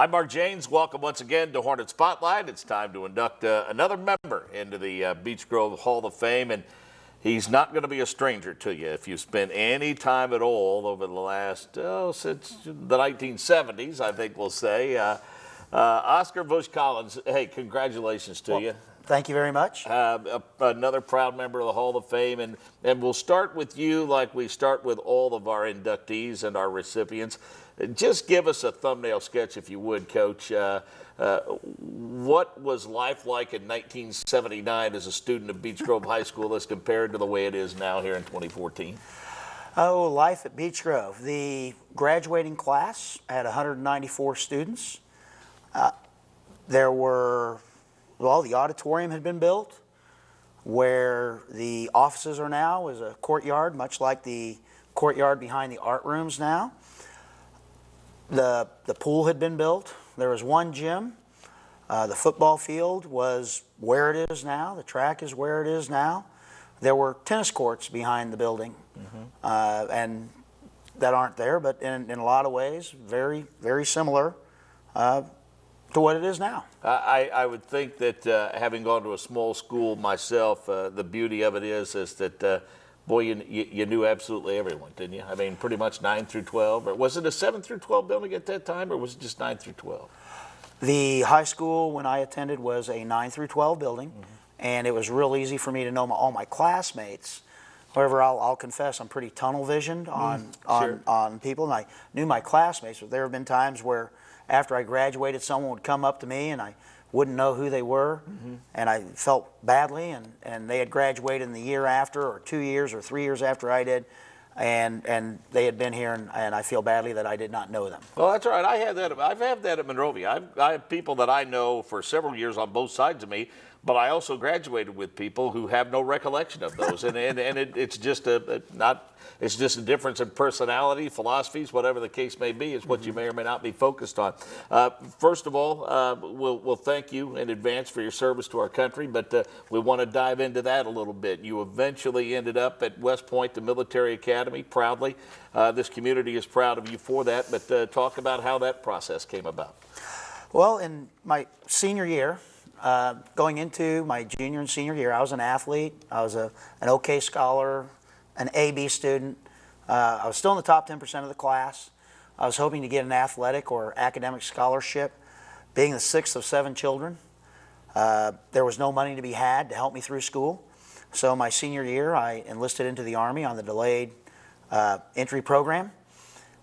I'm Mark Janes. Welcome once again to Hornet Spotlight. It's time to induct another member into the Beech Grove Hall of Fame, and he's not going to be a stranger to you if you spent any time at all over the last, since the 1970s, I think we'll say. Oskar Vuskalns, hey, congratulations to you. Thank you very much. Another proud member of the Hall of Fame, and we'll start with you like we start with all of our inductees and our recipients. Just give us a thumbnail sketch, if you would, Coach. What was life like in 1979 as a student of Beech Grove High School as compared to the way it is now here in 2014? Oh, life at Beech Grove. The graduating class had 194 students. There were, well, the auditorium had been built. Where the offices are now is a courtyard, much like the courtyard behind the art rooms now. The pool had been built. There was one gym. The football field was where it is now. The track is where it is now. There were tennis courts behind the building, and that aren't there, but in a lot of ways, very, very similar to what it is now. I would think that having gone to a small school myself, the beauty of it is that boy, you knew absolutely everyone, didn't you? I mean, pretty much 9 through 12. Or was it a 7 through 12 building at that time, or was it just 9 through 12? The high school when I attended was a 9 through 12 building, and it was real easy for me to know all my classmates. However, I'll confess I'm pretty tunnel visioned on people, and I knew my classmates, but there have been times where after I graduated, someone would come up to me and I wouldn't know who they were, and I felt badly, and they had graduated in the year after, or 2 years or 3 years after I did, and they had been here, and I feel badly that I did not know them. Well, that's all right. I've had that at Monrovia. I have people that I know for several years on both sides of me, but I also graduated with people who have no recollection of those, and it's just it's just a difference in personality, philosophies, whatever the case may be, is what you may or may not be focused on. First of all, we'll thank you in advance for your service to our country, but we want to dive into that a little bit. You eventually ended up at West Point, the military academy, proudly. This community is proud of you for that, but talk about how that process came about. Well, in my senior year, going into my junior and senior year, I was an athlete. I was an OK scholar, an AB student. I was still in the top 10% of the class. I was hoping to get an athletic or academic scholarship. Being the sixth of 7 children, there was no money to be had to help me through school. So my senior year, I enlisted into the Army on the delayed entry program.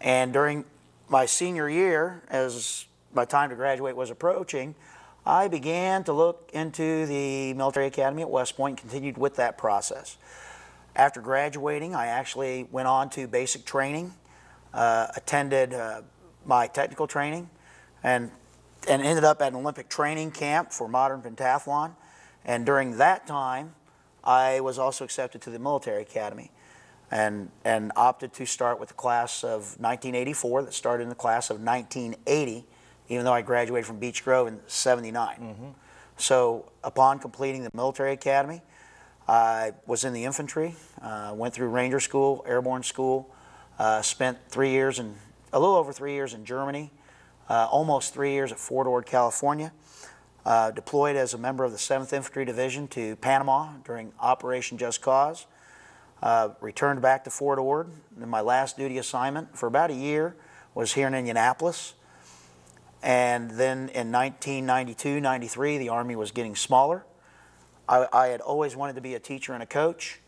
And during my senior year, as my time to graduate was approaching, I began to look into the military academy at West Point and continued with that process. After graduating, I actually went on to basic training, attended my technical training, and ended up at an Olympic training camp for modern pentathlon. And during that time, I was also accepted to the military academy and opted to start with the class of 1984 that started in the class of 1980, even though I graduated from Beech Grove in '79. So upon completing the military academy, I was in the infantry, went through Ranger School, Airborne School, spent a little over 3 years in Germany, almost 3 years at Fort Ord, California, deployed as a member of the 7th Infantry Division to Panama during Operation Just Cause, returned back to Fort Ord, and my last duty assignment for about a year was here in Indianapolis. And then in 1992-93, the Army was getting smaller. I had always wanted to be a teacher and a coach,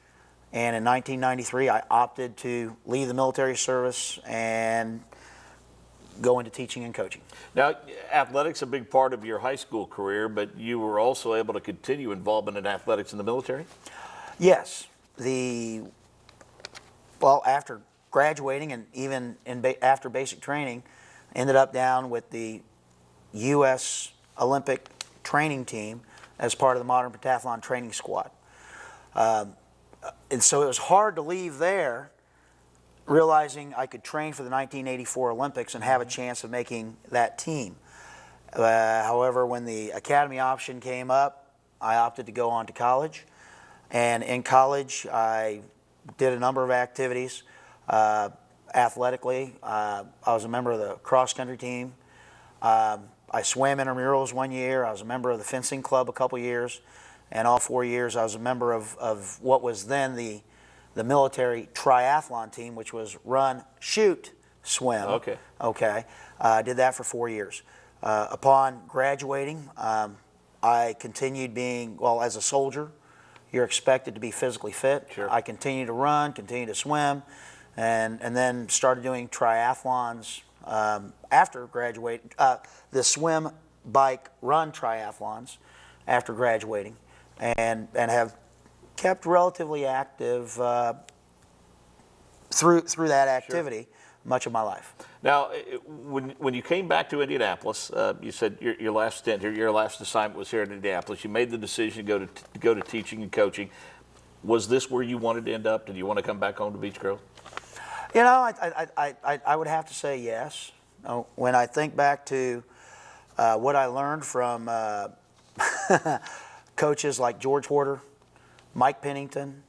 and in 1993 I opted to leave the military service and go into teaching and coaching. Now, athletics a big part of your high school career, but you were also able to continue involvement in athletics in the military? Yes. Well, after graduating and even after basic training, ended up down with the U.S. Olympic training team as part of the modern pentathlon training squad. And so it was hard to leave there, realizing I could train for the 1984 Olympics and have a chance of making that team. However, when the academy option came up, I opted to go on to college. And in college, I did a number of activities. Athletically, I was a member of the cross-country team. I swam intramurals one year. I was a member of the fencing club a couple years. And all 4 years I was a member of what was then the military triathlon team, which was run, shoot, swim. Okay. Okay. I did that for 4 years. Upon graduating, I continued being, well, as a soldier, you're expected to be physically fit. Sure. I continued to run, continued to swim, and then started doing triathlons after graduating, the swim, bike, run triathlons after graduating, and have kept relatively active through that activity much of my life. Now, when you came back to Indianapolis, you said your last stint here, your last assignment was here in Indianapolis. You made the decision to go to teaching and coaching. Was this where you wanted to end up? Did you want to come back home to Beech Grove? You know, I would have to say yes. When I think back to what I learned from coaches like George Horter, Mike Pennington,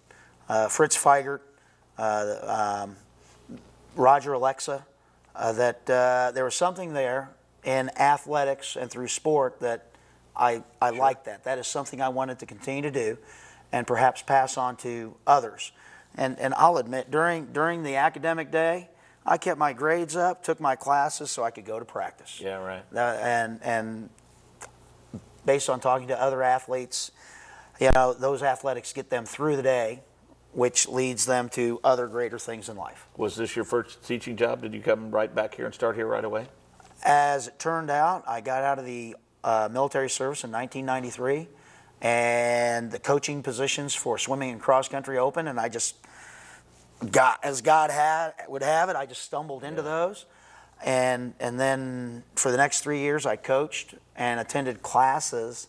Fritz Feigert, Roger Alexa, that there was something there in athletics and through sport that I liked that. That is something I wanted to continue to do and perhaps pass on to others. And I'll admit, during the academic day, I kept my grades up, took my classes so I could go to practice. Yeah, right. And based on talking to other athletes, you know, those athletics get them through the day, which leads them to other greater things in life. Was this your first teaching job? Did you come right back here and start here right away? As it turned out, I got out of the military service in 1993, and the coaching positions for swimming and cross country opened, and I just as God would have it, I just stumbled into those. And then for the next 3 years, I coached and attended classes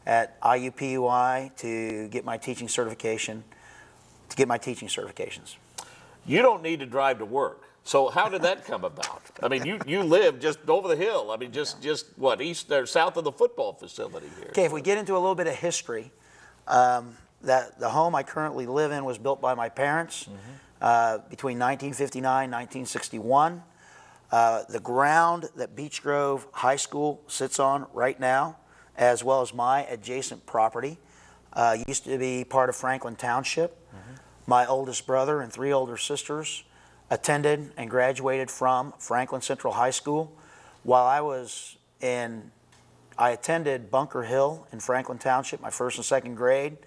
at IUPUI to get my teaching certification, You don't need to drive to work. So how did that come about? I mean, you live just over the hill. I mean, just what, east or south of the football facility here. Okay, if we get into a little bit of history, that the home I currently live in was built by my parents between 1959 and 1961. The ground that Beech Grove High School sits on right now, as well as my adjacent property, used to be part of Franklin Township. My oldest brother and 3 older sisters attended and graduated from Franklin Central High School. While I attended Bunker Hill in Franklin Township, my 1st and 2nd grade,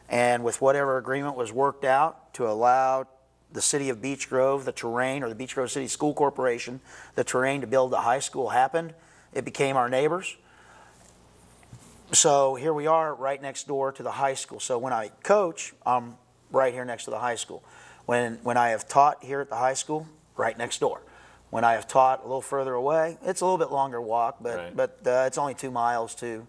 and with whatever agreement was worked out to allow the city of Beech Grove, the terrain, or the Beech Grove City School Corporation, the terrain to build the high school happened. It became our neighbors. So here we are right next door to the high school. So when I coach, I'm right here next to the high school. When I have taught here at the high school, right next door. When I have taught a little further away, it's a little bit longer walk, but it's only 2 miles to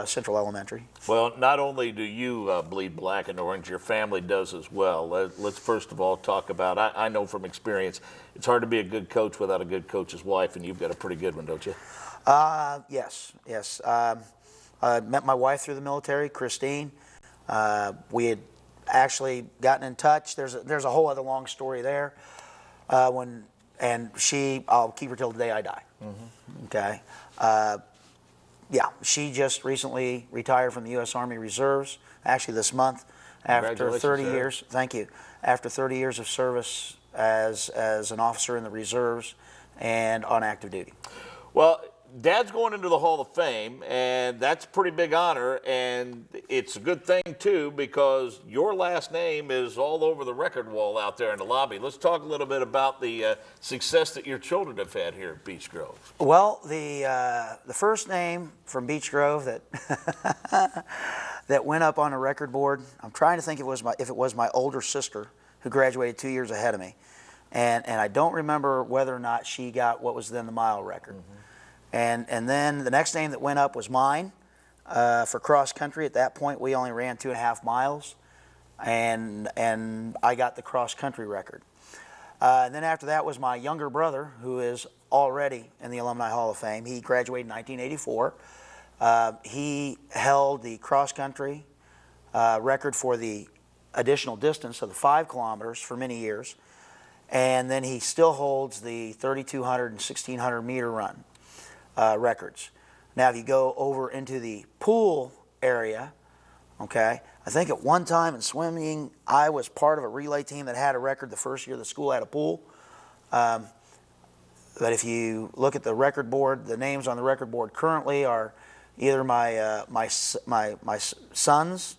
Central Elementary. Well, not only do you bleed black and orange, your family does as well. Let's first of all talk about, I know from experience, it's hard to be a good coach without a good coach's wife, and you've got a pretty good one, don't you? Yes. I met my wife through the military, Christine. We had actually gotten in touch. There's a whole other long story there. I'll keep her till the day I die. Okay. She just recently retired from the U.S. Army Reserves, actually this month, after 30 years. Thank you. After 30 years of service as an officer in the reserves and on active duty. Well, Dad's going into the Hall of Fame, and that's a pretty big honor, and it's a good thing, too, because your last name is all over the record wall out there in the lobby. Let's talk a little bit about the success that your children have had here at Beech Grove. Well, the first name from Beech Grove that that went up on a record board, I'm trying to think if it was my older sister who graduated 2 years ahead of me, and I don't remember whether or not she got what was then the mile record. And then the next name that went up was mine for cross country. At that point, we only ran 2.5 miles, and I got the cross country record. And then after that was my younger brother, who is already in the Alumni Hall of Fame. He graduated in 1984. He held the cross country record for the additional distance of the 5 kilometers for many years, and then he still holds the 3,200 and 1,600 meter run. records. Now, if you go over into the pool area, okay, I think at one time in swimming, I was part of a relay team that had a record the first year the school had a pool. But if you look at the record board, the names on the record board currently are either my sons.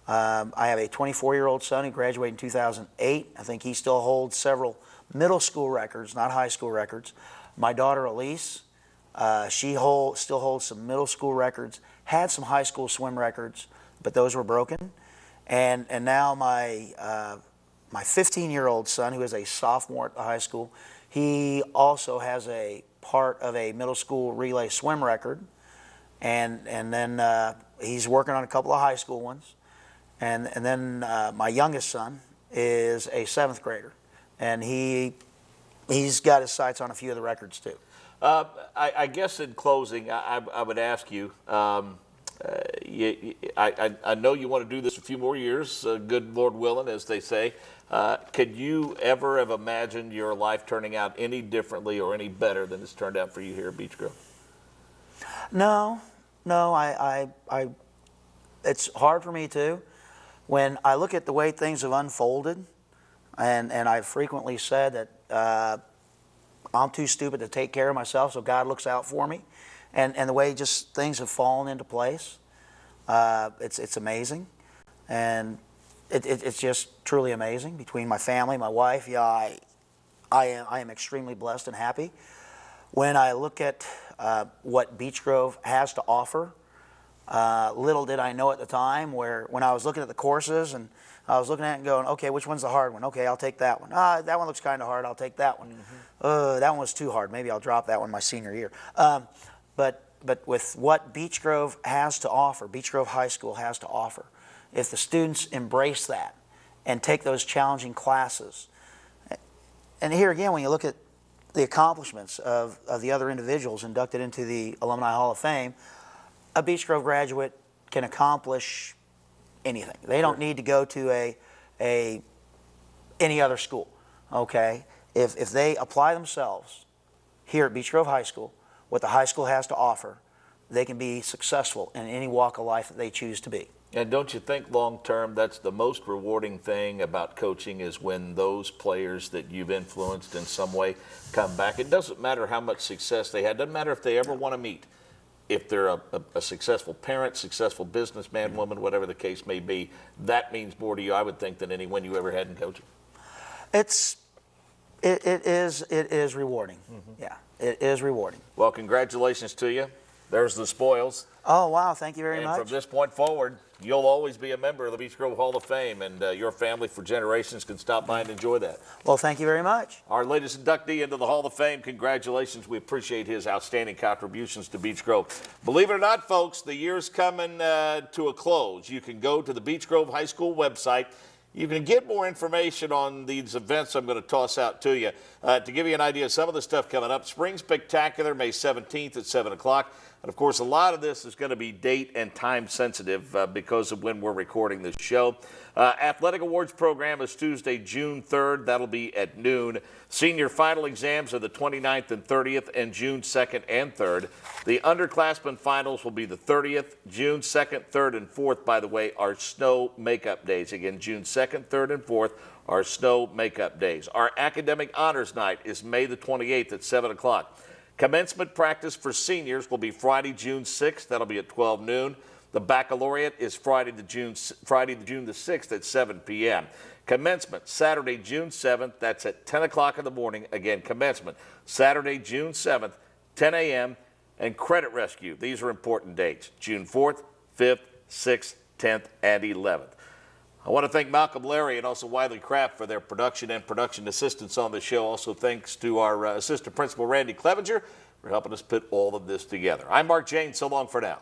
I have a 24-year-old son who graduated in 2008. I think he still holds several middle school records, not high school records. My daughter Elise, she still holds some middle school records, had some high school swim records, but those were broken. And now my 15-year-old son, who is a sophomore at the high school, he also has a part of a middle school relay swim record. And then he's working on a couple of high school ones. And then my youngest son is a 7th grader, and he's got his sights on a few of the records too. I guess in closing, I would ask you, I know you want to do this a few more years, good Lord willing, as they say. Could you ever have imagined your life turning out any differently or any better than it's turned out for you here at Beech Grove? No, it's hard for me too. When I look at the way things have unfolded, and I've frequently said that I'm too stupid to take care of myself, so God looks out for me, and the way just things have fallen into place, it's amazing, and it's just truly amazing. Between my family, my wife, yeah, I am extremely blessed and happy. When I look at what Beech Grove has to offer, little did I know at the time when I was looking at the courses and I was looking at it and going, okay, which one's the hard one? Okay, I'll take that one. That one looks kind of hard. I'll take that one. That one was too hard. Maybe I'll drop that one my senior year. But with what Beech Grove has to offer, Beech Grove High School has to offer, if the students embrace that and take those challenging classes, and here again, when you look at the accomplishments of the other individuals inducted into the Alumni Hall of Fame, a Beech Grove graduate can accomplish anything. They don't need to go to any other school, okay? If they apply themselves here at Beech Grove High School, what the high school has to offer, they can be successful in any walk of life that they choose to be. And don't you think long term that's the most rewarding thing about coaching is when those players that you've influenced in some way come back? It doesn't matter how much success they had. It doesn't matter if they ever want to meet. If they're a successful parent, successful businessman, woman, whatever the case may be, that means more to you, I would think, than any win you ever had in coaching. It is rewarding. Yeah, it is rewarding. Well, congratulations to you. There's the spoils. Oh, wow, thank you very much. And from this point forward, you'll always be a member of the Beech Grove Hall of Fame, and your family for generations can stop by and enjoy that. Well, thank you very much. Our latest inductee into the Hall of Fame, congratulations. We appreciate his outstanding contributions to Beech Grove. Believe it or not, folks, the year's coming to a close. You can go to the Beech Grove High School website. You can get more information on these events I'm going to toss out to you. To give you an idea of some of the stuff coming up, Spring Spectacular, May 17th at 7 o'clock. And, of course, a lot of this is going to be date and time sensitive because of when we're recording this show. Athletic Awards program is Tuesday, June 3rd. That'll be at noon. Senior final exams are the 29th and 30th and June 2nd and 3rd. The underclassmen finals will be the 30th. June 2nd, 3rd, and 4th, by the way, are snow makeup days. Again, June 2nd, 3rd, and 4th are snow makeup days. Our academic honors night is May the 28th at 7 o'clock. Commencement practice for seniors will be Friday, June 6th. That'll be at 12 noon. The baccalaureate is Friday, June the 6th at 7 p.m. Commencement, Saturday, June 7th. That's at 10 o'clock in the morning. Again, commencement, Saturday, June 7th, 10 a.m. And credit rescue. These are important dates, June 4th, 5th, 6th, 10th, and 11th. I want to thank Malcolm Larry and also Wiley Kraft for their production and production assistance on the show. Also thanks to our assistant principal, Randy Clevenger, for helping us put all of this together. I'm Mark Jane. So long for now.